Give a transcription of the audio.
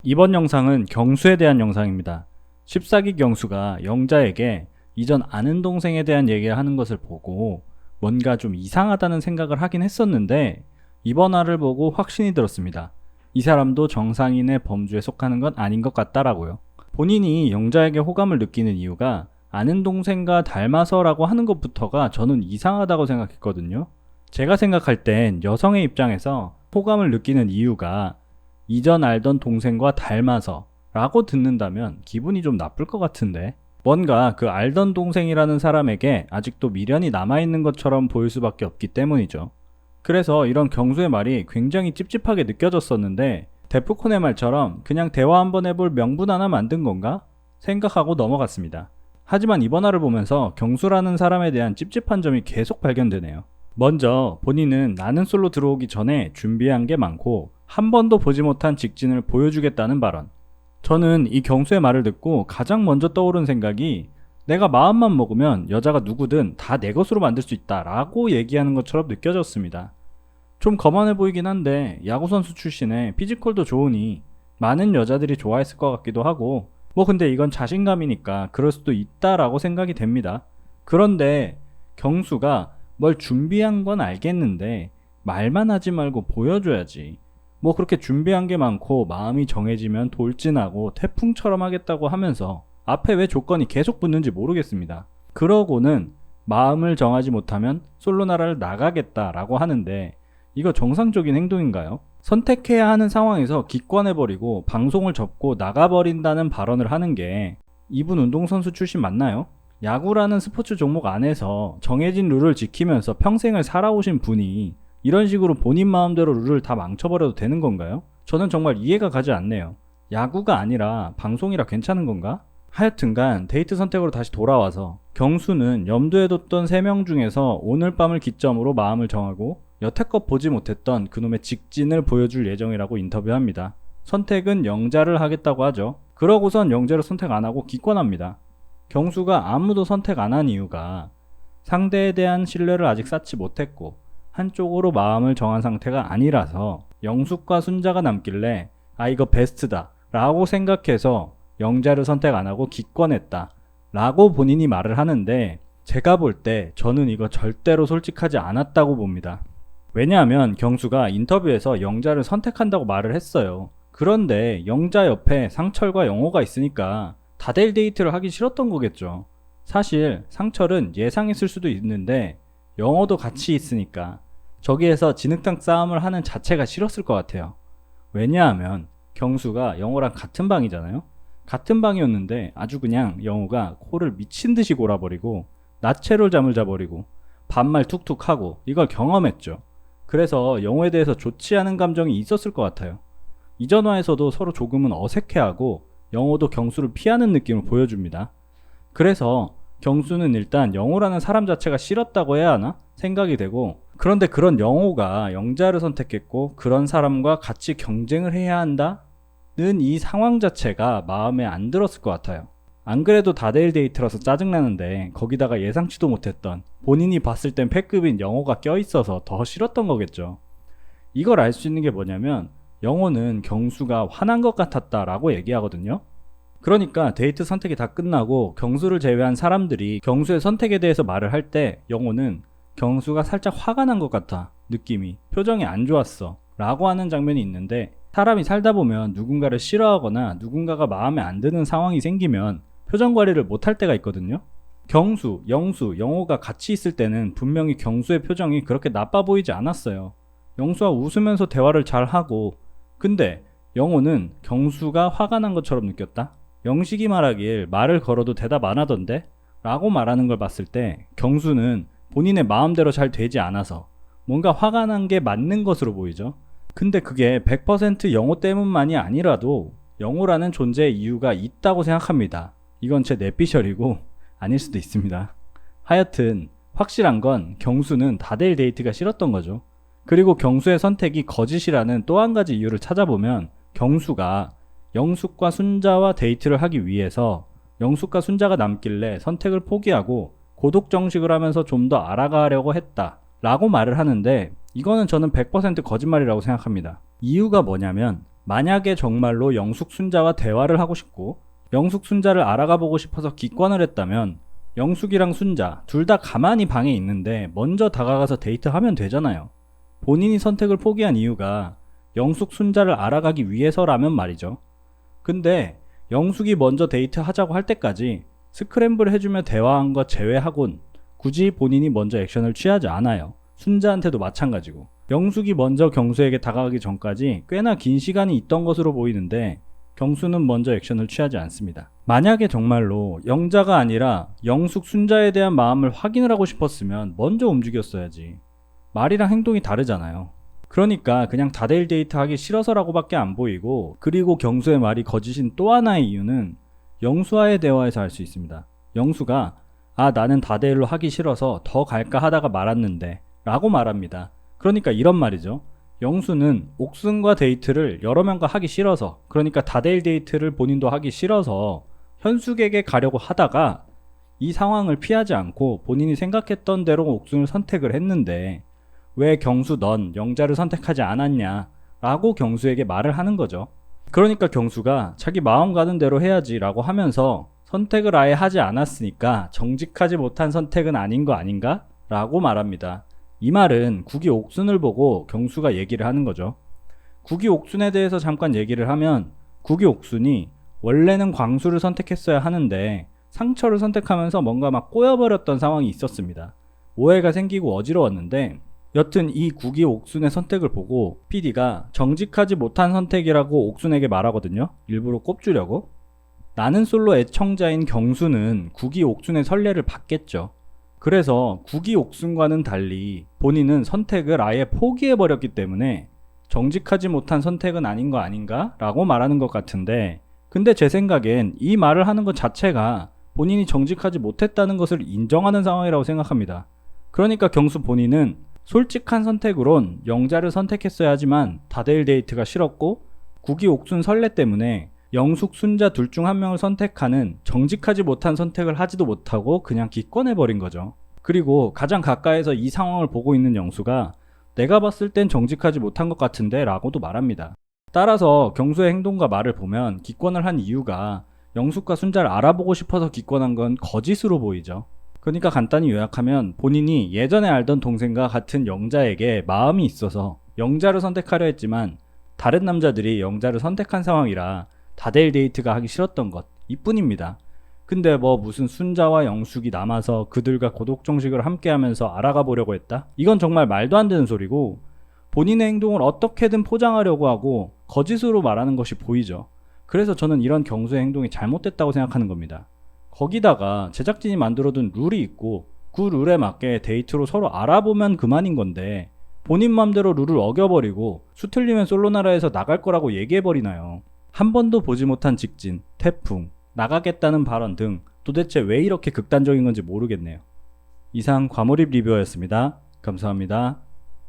이번 영상은 경수에 대한 영상입니다. 14기 경수가 영자에게 이전 아는 동생에 대한 얘기를 하는 것을 보고 뭔가 좀 이상하다는 생각을 하긴 했었는데 이번 화를 보고 확신이 들었습니다. 이 사람도 정상인의 범주에 속하는 건 아닌 것 같다라고요. 본인이 영자에게 호감을 느끼는 이유가 아는 동생과 닮아서라고 하는 것부터가 저는 이상하다고 생각했거든요. 제가 생각할 땐 여성의 입장에서 호감을 느끼는 이유가 이전 알던 동생과 닮아서 라고 듣는다면 기분이 좀 나쁠 것 같은데, 뭔가 그 알던 동생이라는 사람에게 아직도 미련이 남아있는 것처럼 보일 수밖에 없기 때문이죠. 그래서 이런 경수의 말이 굉장히 찝찝하게 느껴졌었는데, 데프콘의 말처럼 그냥 대화 한번 해볼 명분 하나 만든 건가? 생각하고 넘어갔습니다. 하지만 이번 화를 보면서 경수라는 사람에 대한 찝찝한 점이 계속 발견되네요. 먼저 본인은 나는 솔로 들어오기 전에 준비한 게 많고 한 번도 보지 못한 직진을 보여주겠다는 발언. 저는 이 경수의 말을 듣고 가장 먼저 떠오른 생각이 내가 마음만 먹으면 여자가 누구든 다 내 것으로 만들 수 있다 라고 얘기하는 것처럼 느껴졌습니다. 좀 거만해 보이긴 한데 야구선수 출신에 피지컬도 좋으니 많은 여자들이 좋아했을 것 같기도 하고, 뭐 근데 이건 자신감이니까 그럴 수도 있다라고 생각이 됩니다. 그런데 경수가 뭘 준비한 건 알겠는데 말만 하지 말고 보여줘야지. 뭐 그렇게 준비한 게 많고 마음이 정해지면 돌진하고 태풍처럼 하겠다고 하면서 앞에 왜 조건이 계속 붙는지 모르겠습니다. 그러고는 마음을 정하지 못하면 솔로 나라를 나가겠다라고 하는데 이거 정상적인 행동인가요? 선택해야 하는 상황에서 기권해버리고 방송을 접고 나가버린다는 발언을 하는 게 이분 운동선수 출신 맞나요? 야구라는 스포츠 종목 안에서 정해진 룰을 지키면서 평생을 살아오신 분이 이런 식으로 본인 마음대로 룰을 다 망쳐버려도 되는 건가요? 저는 정말 이해가 가지 않네요. 야구가 아니라 방송이라 괜찮은 건가? 하여튼간 데이트 선택으로 다시 돌아와서 경수는 염두에 뒀던 3명 중에서 오늘 밤을 기점으로 마음을 정하고 여태껏 보지 못했던 그놈의 직진을 보여줄 예정이라고 인터뷰합니다. 선택은 영자를 하겠다고 하죠. 그러고선 영자를 선택 안 하고 기권합니다. 경수가 아무도 선택 안 한 이유가 상대에 대한 신뢰를 아직 쌓지 못했고 한쪽으로 마음을 정한 상태가 아니라서 영숙과 순자가 남길래 이거 베스트다 라고 생각해서 영자를 선택 안 하고 기권했다 라고 본인이 말을 하는데, 제가 볼 때 저는 이거 절대로 솔직하지 않았다고 봅니다. 왜냐하면 경수가 인터뷰에서 영자를 선택한다고 말을 했어요. 그런데 영자 옆에 상철과 영호가 있으니까 다대일 데이트를 하기 싫었던 거겠죠. 사실 상철은 예상했을 수도 있는데 영호도 같이 있으니까 저기에서 진흙탕 싸움을 하는 자체가 싫었을 것 같아요. 왜냐하면 경수가 영호랑 같은 방이잖아요. 같은 방이었는데 아주 그냥 영호가 코를 미친 듯이 골아버리고 나체로 잠을 자버리고 반말 툭툭 하고 이걸 경험했죠. 그래서 영호에 대해서 좋지 않은 감정이 있었을 것 같아요. 이전 화에서도 서로 조금은 어색해하고 영호도 경수를 피하는 느낌을 보여줍니다. 그래서 경수는 일단 영호라는 사람 자체가 싫었다고 해야 하나? 생각이 되고, 그런데 그런 영호가 영자를 선택했고 그런 사람과 같이 경쟁을 해야 한다는 이 상황 자체가 마음에 안 들었을 것 같아요. 안 그래도 다대일 데이트라서 짜증나는데 거기다가 예상치도 못했던 본인이 봤을 땐 패급인 영호가 껴있어서 더 싫었던 거겠죠. 이걸 알 수 있는 게 뭐냐면 영호는 경수가 화난 것 같았다라고 얘기하거든요. 그러니까 데이트 선택이 다 끝나고 경수를 제외한 사람들이 경수의 선택에 대해서 말을 할 때 영호는 경수가 살짝 화가 난 것 같아, 느낌이 표정이 안 좋았어 라고 하는 장면이 있는데, 사람이 살다 보면 누군가를 싫어하거나 누군가가 마음에 안 드는 상황이 생기면 표정 관리를 못할 때가 있거든요. 경수, 영수, 영호가 같이 있을 때는 분명히 경수의 표정이 그렇게 나빠 보이지 않았어요. 영수와 웃으면서 대화를 잘 하고, 근데 영호는 경수가 화가 난 것처럼 느꼈다? 영식이 말하길 말을 걸어도 대답 안 하던데? 라고 말하는 걸 봤을 때 경수는 본인의 마음대로 잘 되지 않아서 뭔가 화가 난 게 맞는 것으로 보이죠. 근데 그게 100% 영호 때문만이 아니라도 영호라는 존재의 이유가 있다고 생각합니다. 이건 제 뇌피셜이고 아닐 수도 있습니다. 하여튼 확실한 건 경수는 다대일 데이트가 싫었던 거죠. 그리고 경수의 선택이 거짓이라는 또 한 가지 이유를 찾아보면 경수가 영숙과 순자와 데이트를 하기 위해서 영숙과 순자가 남길래 선택을 포기하고 고독정식을 하면서 좀 더 알아가려고 했다 라고 말을 하는데, 이거는 저는 100% 거짓말이라고 생각합니다. 이유가 뭐냐면 만약에 정말로 영숙 순자와 대화를 하고 싶고 영숙 순자를 알아가 보고 싶어서 기권을 했다면 영숙이랑 순자 둘 다 가만히 방에 있는데 먼저 다가가서 데이트하면 되잖아요. 본인이 선택을 포기한 이유가 영숙 순자를 알아가기 위해서라면 말이죠. 근데 영숙이 먼저 데이트하자고 할 때까지 스크램블 해주며 대화한 것 제외하곤 굳이 본인이 먼저 액션을 취하지 않아요. 순자한테도 마찬가지고. 영숙이 먼저 경수에게 다가가기 전까지 꽤나 긴 시간이 있던 것으로 보이는데 경수는 먼저 액션을 취하지 않습니다. 만약에 정말로 영자가 아니라 영숙 순자에 대한 마음을 확인을 하고 싶었으면 먼저 움직였어야지. 말이랑 행동이 다르잖아요. 그러니까 그냥 다대일 데이트 하기 싫어서라고밖에 안 보이고, 그리고 경수의 말이 거짓인 또 하나의 이유는 영수와의 대화에서 알 수 있습니다. 영수가 나는 다대일로 하기 싫어서 더 갈까 하다가 말았는데 라고 말합니다. 그러니까 이런 말이죠. 영수는 옥순과 데이트를 여러 명과 하기 싫어서, 그러니까 다대일 데이트를 본인도 하기 싫어서 현숙에게 가려고 하다가 이 상황을 피하지 않고 본인이 생각했던 대로 옥순을 선택을 했는데 왜 경수 넌 영자를 선택하지 않았냐 라고 경수에게 말을 하는 거죠. 그러니까 경수가 자기 마음 가는 대로 해야지 라고 하면서 선택을 아예 하지 않았으니까 정직하지 못한 선택은 아닌 거 아닌가? 라고 말합니다. 이 말은 국이 옥순을 보고 경수가 얘기를 하는 거죠. 국이 옥순에 대해서 잠깐 얘기를 하면 국이 옥순이 원래는 광수를 선택했어야 하는데 상처를 선택하면서 뭔가 막 꼬여버렸던 상황이 있었습니다. 오해가 생기고 어지러웠는데 여튼 이 국이 옥순의 선택을 보고 PD가 정직하지 못한 선택이라고 옥순에게 말하거든요. 일부러 꼽주려고. 나는 솔로 애청자인 경수는 국이 옥순의 선례를 받겠죠. 그래서 국이 옥순과는 달리 본인은 선택을 아예 포기해버렸기 때문에 정직하지 못한 선택은 아닌 거 아닌가? 라고 말하는 것 같은데, 근데 제 생각엔 이 말을 하는 것 자체가 본인이 정직하지 못했다는 것을 인정하는 상황이라고 생각합니다. 그러니까 경수 본인은 솔직한 선택으론 영자를 선택했어야 하지만 다대일 데이트가 싫었고 국이 옥순 선례 때문에 영숙, 순자 둘 중 한 명을 선택하는 정직하지 못한 선택을 하지도 못하고 그냥 기권해버린 거죠. 그리고 가장 가까이서 이 상황을 보고 있는 영수가 내가 봤을 땐 정직하지 못한 것 같은데 라고도 말합니다. 따라서 경수의 행동과 말을 보면 기권을 한 이유가 영숙과 순자를 알아보고 싶어서 기권한 건 거짓으로 보이죠. 그러니까 간단히 요약하면 본인이 예전에 알던 동생과 같은 영자에게 마음이 있어서 영자를 선택하려 했지만 다른 남자들이 영자를 선택한 상황이라 다대일 데이트가 하기 싫었던 것 이뿐입니다. 근데 뭐 무슨 순자와 영숙이 남아서 그들과 고독정식을 함께 하면서 알아가 보려고 했다? 이건 정말 말도 안 되는 소리고 본인의 행동을 어떻게든 포장하려고 하고 거짓으로 말하는 것이 보이죠. 그래서 저는 이런 경수의 행동이 잘못됐다고 생각하는 겁니다. 거기다가 제작진이 만들어둔 룰이 있고 그 룰에 맞게 데이트로 서로 알아보면 그만인 건데 본인 맘대로 룰을 어겨버리고 수틀리면 솔로나라에서 나갈 거라고 얘기해버리나요. 한 번도 보지 못한 직진, 태풍, 나가겠다는 발언 등 도대체 왜 이렇게 극단적인 건지 모르겠네요. 이상 과몰입 리뷰어였습니다. 감사합니다.